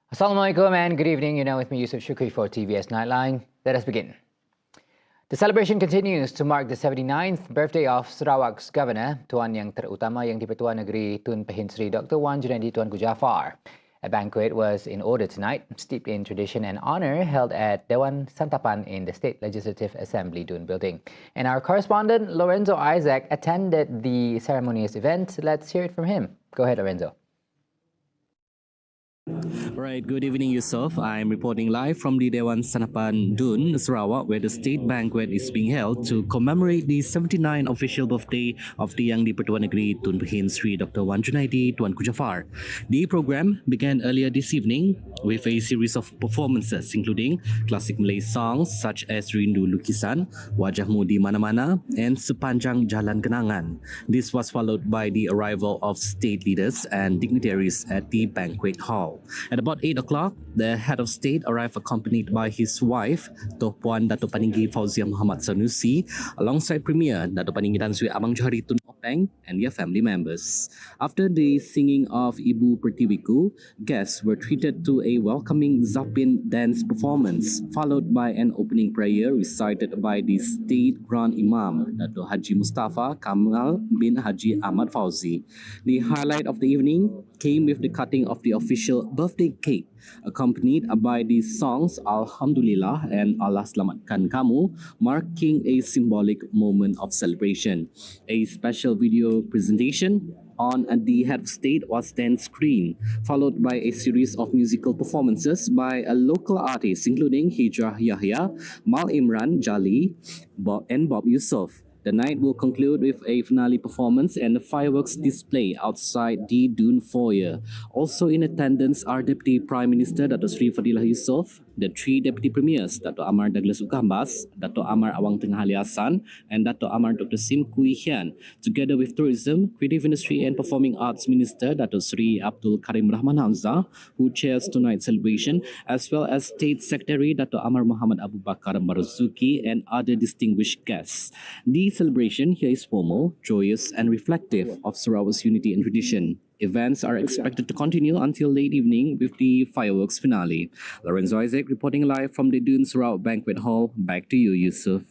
Assalamualaikum and good evening. You're now with me, Yusuf Shukri, for TVS Nightline. Let us begin. The celebration continues to mark the 79th birthday of Sarawak's Governor, Tuan Yang Terutama Yang di-Pertua Negeri Tun Pehin Sri Dr. Wan Junaidi Tuanku Jaafar. A banquet was in order tonight, steeped in tradition and honour, held at Dewan Santapan in the State Legislative Assembly Dun building. And our correspondent, Lorenzo Isaac, attended the ceremonious event. Let's hear it from him. Go ahead, Lorenzo. Right, good evening, Yusuf. I'm reporting live from the Dewan Santapan Dun, Sarawak, where the state banquet is being held to commemorate the 79th official birthday of the Yang di-Pertua Negeri Tun Pehin Sri Dr. Wan Junaidi Tuanku Jaafar. The program began earlier this evening with a series of performances, including classic Malay songs such as Rindu Lukisan, Wajahmu di Mana-Mana, and Sepanjang Jalan Kenangan. This was followed by the arrival of state leaders and dignitaries at the banquet hall. At about 8 o'clock, the head of state arrived accompanied by his wife, Toh Puan Dato' Paninggi Fauzia Muhammad Sanusi, alongside Premier Dato' Paninggi Tan Sri Abang Johari Tun Openg and their family members. After the singing of Ibu Pertiwiku, guests were treated to a welcoming Zapin dance performance, followed by an opening prayer recited by the state Grand Imam, Dato' Haji Mustafa Kamal bin Haji Ahmad Fauzi. The highlight of the evening came with the cutting of the official birthday cake, accompanied by the songs Alhamdulillah and Allah Selamatkan Kamu, marking a symbolic moment of celebration. A special video presentation on the head of state was then screened, followed by a series of musical performances by local artists including Hijrah Yahya, Mal Imran Jali, and Bob Yusof. The night will conclude with a finale performance and a fireworks display outside the Dun foyer. Also in attendance are Deputy Prime Minister Dato' Sri Fadilah Yusof, the three Deputy Premiers, Dato' Amar Douglas Ukambas, Dato' Amar Awang Tengah Ali Hassan, and Dato' Amar Dr. Sim Kui Hian, together with Tourism, Creative Industry and Performing Arts Minister Dato' Sri Abdul Karim Rahman Hamzah, who chairs tonight's celebration, as well as State Secretary Dato' Amar Muhammad Abu Bakar Marzuki and other distinguished guests. The celebration here is formal, joyous, and reflective of Sarawak's unity and tradition. Events are expected to continue until late evening with the fireworks finale. Lorenzo Isaac reporting live from the Dun Sarawak Banquet Hall. Back to you, Yusuf.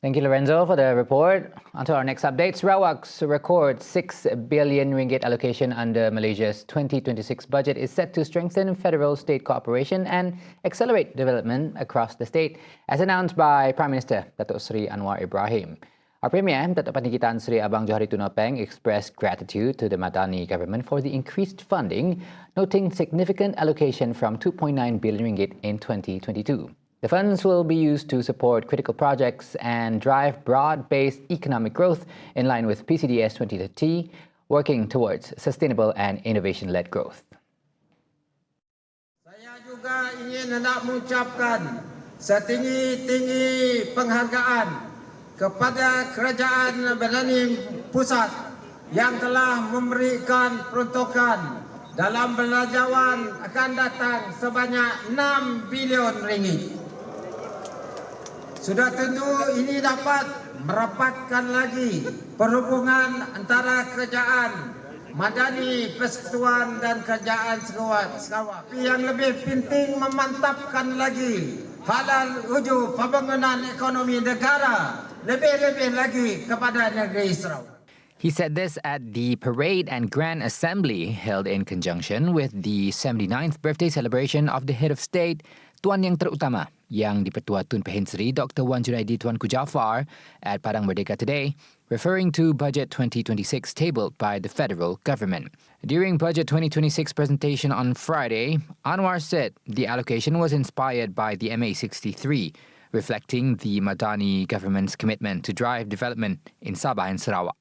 Thank you, Lorenzo, for the report. On to our next update. Sarawak's record 6 billion ringgit allocation under Malaysia's 2026 budget is set to strengthen federal-state cooperation and accelerate development across the state, as announced by Prime Minister Dato' Sri Anwar Ibrahim. Our Premier, Dato' Paninggi Tan Sri Abang Johari Tun Openg, expressed gratitude to the Madani government for the increased funding, noting significant allocation from 2.9 billion ringgit in 2022. The funds will be used to support critical projects and drive broad-based economic growth in line with PCDS 2030, working towards sustainable and innovation-led growth. Saya juga ingin hendak mengucapkan setinggi-tinggi penghargaan kepada Kerajaan Madani Pusat yang telah memberikan peruntukan dalam belanjawan akan datang sebanyak 6 bilion ringgit. Sudah tentu ini dapat merapatkan lagi perhubungan antara kerajaan Madani Persekutuan dan kerajaan Sarawak. Yang lebih penting memantapkan lagi halal wujud pembangunan ekonomi negara lebih-lebih lagi kepada negeri Sarawak. He said this at the parade and grand assembly held in conjunction with the 79th birthday celebration of the head of state, Tuan Yang Terutama Yang di-Pertua Tun Pehin Sri Dr. Wan Junaidi Tuanku Jaafar at Padang Merdeka today, referring to Budget 2026 tabled by the federal government. During Budget 2026 presentation on Friday, Anwar said the allocation was inspired by the MA63, reflecting the Madani government's commitment to drive development in Sabah and Sarawak.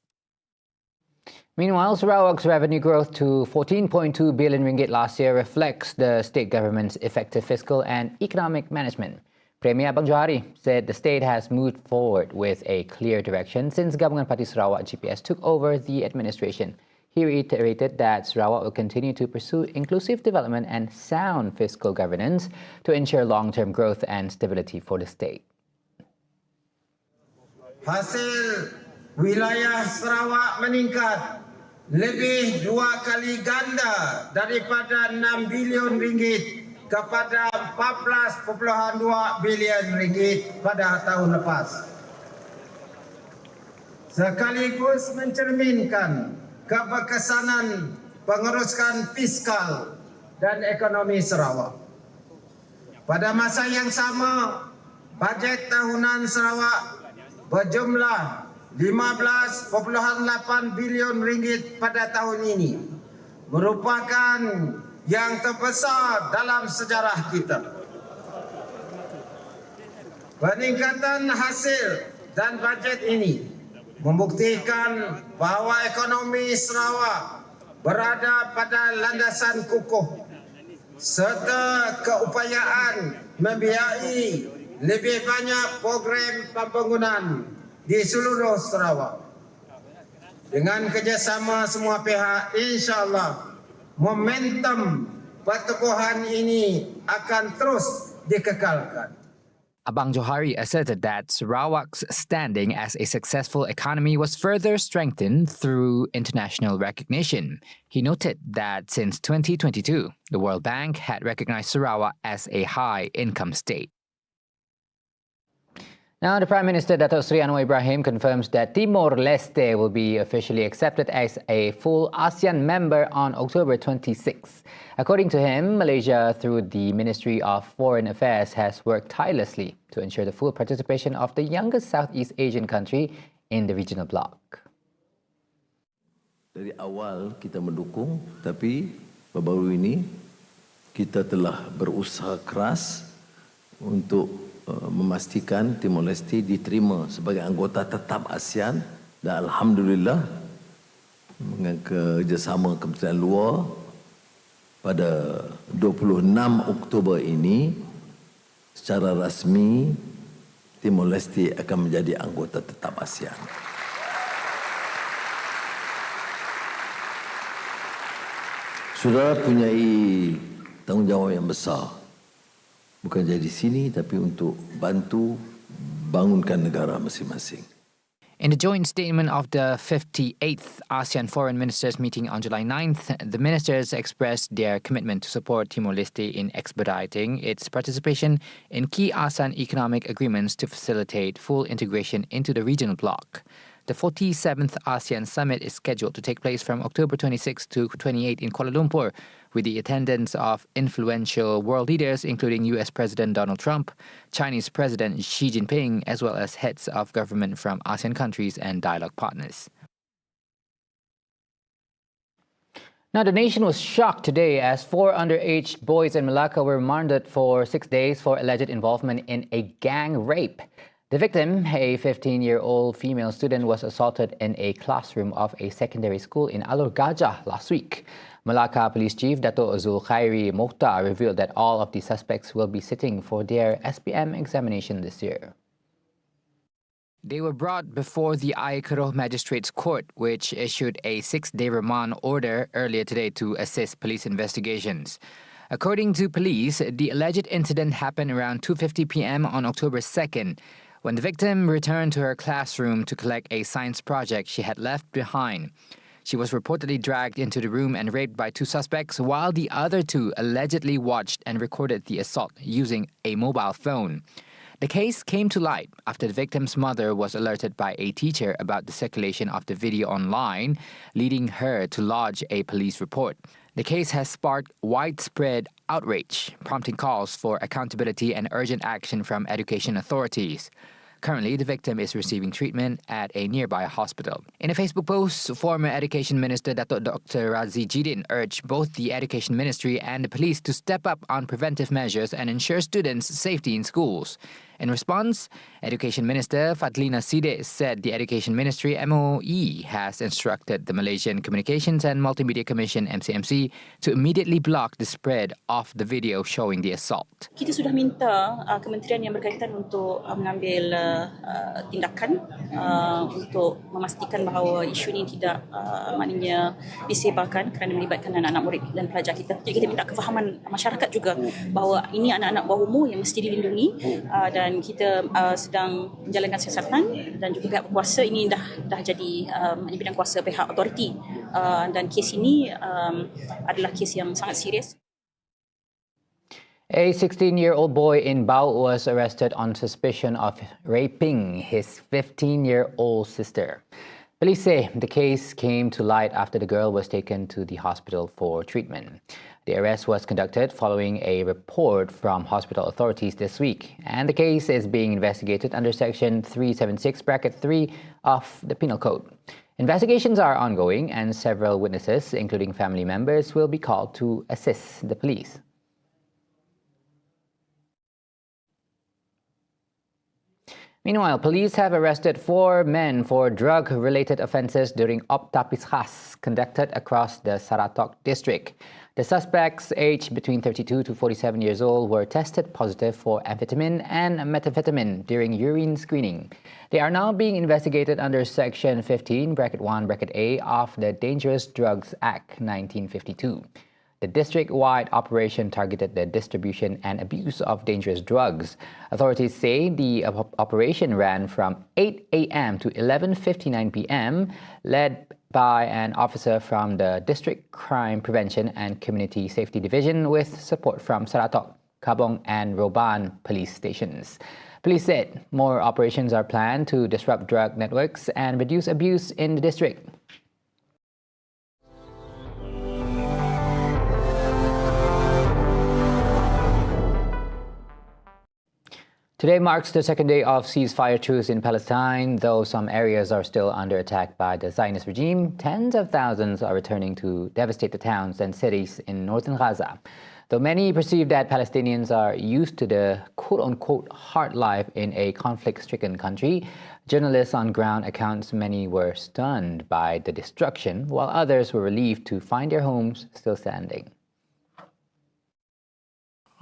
Meanwhile, Sarawak's revenue growth to 14.2 billion ringgit last year reflects the state government's effective fiscal and economic management. Premier Abang Johari said the state has moved forward with a clear direction since Gabungan Parti Sarawak GPS took over the administration. He reiterated that Sarawak will continue to pursue inclusive development and sound fiscal governance to ensure long-term growth and stability for the state. Hasil wilayah Sarawak meningkat lebih 2 kali ganda daripada 6 bilion ringgit kepada 14.2 bilion ringgit pada tahun lepas. Sekaligus mencerminkan keberkesanan pengurusan fiskal dan ekonomi Sarawak. Pada masa yang sama, bajet tahunan Sarawak berjumlah 15.8 bilion ringgit pada tahun ini, merupakan yang terbesar dalam sejarah kita. Peningkatan hasil dan bajet ini membuktikan bahawa ekonomi Sarawak berada pada landasan kukuh serta keupayaan membiayai lebih banyak program pembangunan di seluruh Sarawak. Dengan kerjasama semua pihak, insya-Allah momentum pertumbuhan ini akan terus dikekalkan. Abang Johari asserted that Sarawak's standing as a successful economy was further strengthened through international recognition. He noted that since 2022, the World Bank had recognized Sarawak as a high-income state. Now, the Prime Minister Datuk Seri Anwar Ibrahim confirms that Timor-Leste will be officially accepted as a full ASEAN member on October 26. According to him, Malaysia, through the Ministry of Foreign Affairs, has worked tirelessly to ensure the full participation of the youngest Southeast Asian country in the regional bloc. Dari awal kita mendukung, tapi baru-baru ini kita telah berusaha keras untuk memastikan Timor-Leste diterima sebagai anggota tetap ASEAN, dan alhamdulillah dengan kerjasama Kementerian Luar pada 26 Oktober ini secara rasmi Timor-Leste akan menjadi anggota tetap ASEAN. Saudara punyai tanggungjawab yang besar. Bukan jadi sini, tapi untuk bantu bangunkan negara masing-masing. In the joint statement of the 58th ASEAN Foreign Ministers meeting on July 9th, the ministers expressed their commitment to support Timor-Leste in expediting its participation in key ASEAN economic agreements to facilitate full integration into the regional bloc. The 47th ASEAN Summit is scheduled to take place from October 26 to 28 in Kuala Lumpur, with the attendance of influential world leaders including US President Donald Trump, Chinese President Xi Jinping, as well as heads of government from ASEAN countries and dialogue partners. Now, the nation was shocked today as 4 underage boys in Malacca were remanded for 6 days for alleged involvement in a gang rape. The victim, a 15-year-old female student, was assaulted in a classroom of a secondary school in Alor Gajah last week. Malacca Police Chief Dato' Zulkhairi Mokhtar revealed that all of the suspects will be sitting for their SPM examination this year. They were brought before the Ayer Keroh Magistrates Court, which issued a 6-day remand order earlier today to assist police investigations. According to police, the alleged incident happened around 2:50 p.m. on October 2nd, when the victim returned to her classroom to collect a science project she had left behind. She was reportedly dragged into the room and raped by 2 suspects, while the other 2 allegedly watched and recorded the assault using a mobile phone. The case came to light after the victim's mother was alerted by a teacher about the circulation of the video online, leading her to lodge a police report. The case has sparked widespread outrage, prompting calls for accountability and urgent action from education authorities. Currently, the victim is receiving treatment at a nearby hospital. In a Facebook post, former Education Minister Dato' Dr. Razi Jidin urged both the Education Ministry and the police to step up on preventive measures and ensure students' safety in schools. In response, Education Minister Fadlina Sidek said the Education Ministry MOE has instructed the Malaysian Communications and Multimedia Commission MCMC to immediately block the spread of the video showing the assault. Kita sudah minta kementerian yang berkaitan untuk mengambil tindakan untuk memastikan bahawa isu ini tidak maknanya disebarkan kerana melibatkan anak-anak murid dan pelajar kita. Jadi kita minta kefahaman masyarakat juga bahawa ini anak-anak bawah umur yang mesti dilindungi dan kita sedang menjalankan siasatan dan juga pihak kuasa ini dah jadi bidang kuasa pihak autoriti dan kes ini adalah kes yang sangat serius. A 16-year-old boy in Bau was arrested on suspicion of raping his 15-year-old sister. Police say the case came to light after the girl was taken to the hospital for treatment. The arrest was conducted following a report from hospital authorities this week, and the case is being investigated under Section 376(3) of the Penal Code. Investigations are ongoing, and several witnesses, including family members, will be called to assist the police. Meanwhile, police have arrested 4 men for drug-related offences during Optapis Khas conducted across the SARAWAK district. The suspects, aged between 32 to 47 years old, were tested positive for amphetamine and methamphetamine during urine screening. They are now being investigated under Section 15(1)(a) of the Dangerous Drugs Act 1952. The district-wide operation targeted the distribution and abuse of dangerous drugs. Authorities say the operation ran from 8 a.m. to 11:59 p.m., led by an officer from the District Crime Prevention and Community Safety Division with support from SARAWAK, Kabong and Roban police stations. Police said more operations are planned to disrupt drug networks and reduce abuse in the district. Today marks the second day of ceasefire truce in Palestine. Though some areas are still under attack by the Zionist regime, tens of thousands are returning to devastate the towns and cities in northern Gaza. Though many perceive that Palestinians are used to the quote-unquote hard life in a conflict-stricken country, journalists on ground accounts many were stunned by the destruction, while others were relieved to find their homes still standing.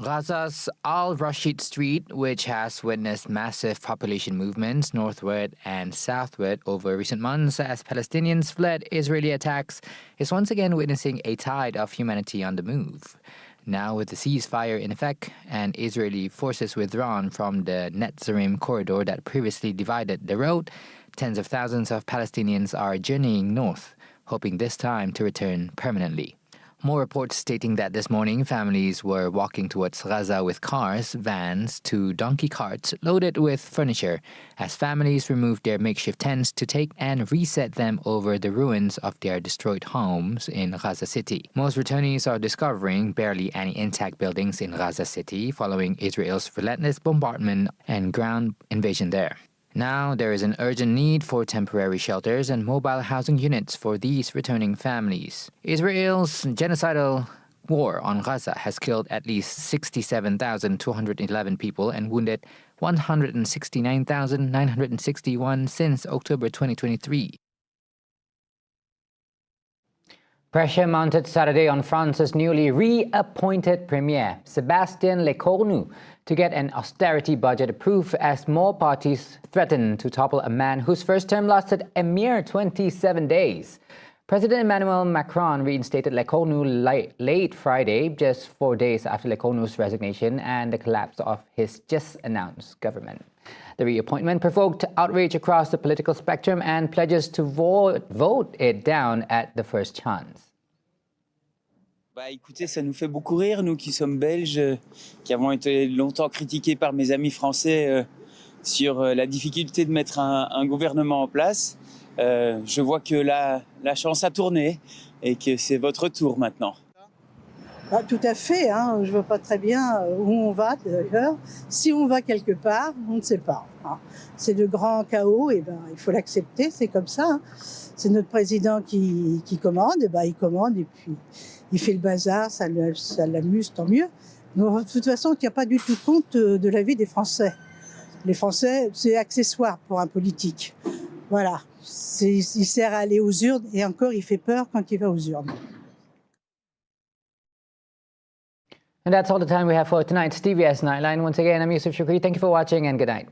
Gaza's Al-Rashid Street, which has witnessed massive population movements northward and southward over recent months as Palestinians fled Israeli attacks, is once again witnessing a tide of humanity on the move. Now with the ceasefire in effect and Israeli forces withdrawn from the Netzarim corridor that previously divided the road, tens of thousands of Palestinians are journeying north, hoping this time to return permanently. More reports stating that this morning families were walking towards Gaza with cars, vans to donkey carts loaded with furniture as families removed their makeshift tents to take and reset them over the ruins of their destroyed homes in Gaza City. Most returnees are discovering barely any intact buildings in Gaza City following Israel's relentless bombardment and ground invasion there. Now, there is an urgent need for temporary shelters and mobile housing units for these returning families. Israel's genocidal war on Gaza has killed at least 67,211 people and wounded 169,961 since October 2023. Pressure mounted Saturday on France's newly reappointed Premier, Sébastien Lecornu, to get an austerity budget approved as more parties threaten to topple a man whose first term lasted a mere 27 days. President Emmanuel Macron reinstated Lecornu late Friday, just 4 days after Lecornu's resignation and the collapse of his just-announced government. The reappointment provoked outrage across the political spectrum and pledges to vote it down at the first chance. Écoutez, ça nous fait beaucoup rire, nous qui sommes belges, qui avons été longtemps critiqués par mes amis français sur la difficulté de mettre un gouvernement en place. Je vois que la chance a tourné et que c'est votre tour maintenant. Ah, tout à fait, hein. Je ne vois pas très bien où on va d'ailleurs. Si on va quelque part, on ne sait pas. Hein. C'est le grand chaos, et il faut l'accepter, c'est comme ça. Hein. C'est notre président qui commande, il commande et puis il fait le bazar, ça l'amuse, tant mieux. Mais de toute façon, on ne tient pas du tout compte de la vie des Français. Les Français, c'est accessoire pour un politique. Voilà, il sert à aller aux urnes et encore, il fait peur quand il va aux urnes. And that's all the time we have for tonight's TVS Nightline. Once again, I'm Yusuf Shukri. Thank you for watching and good night.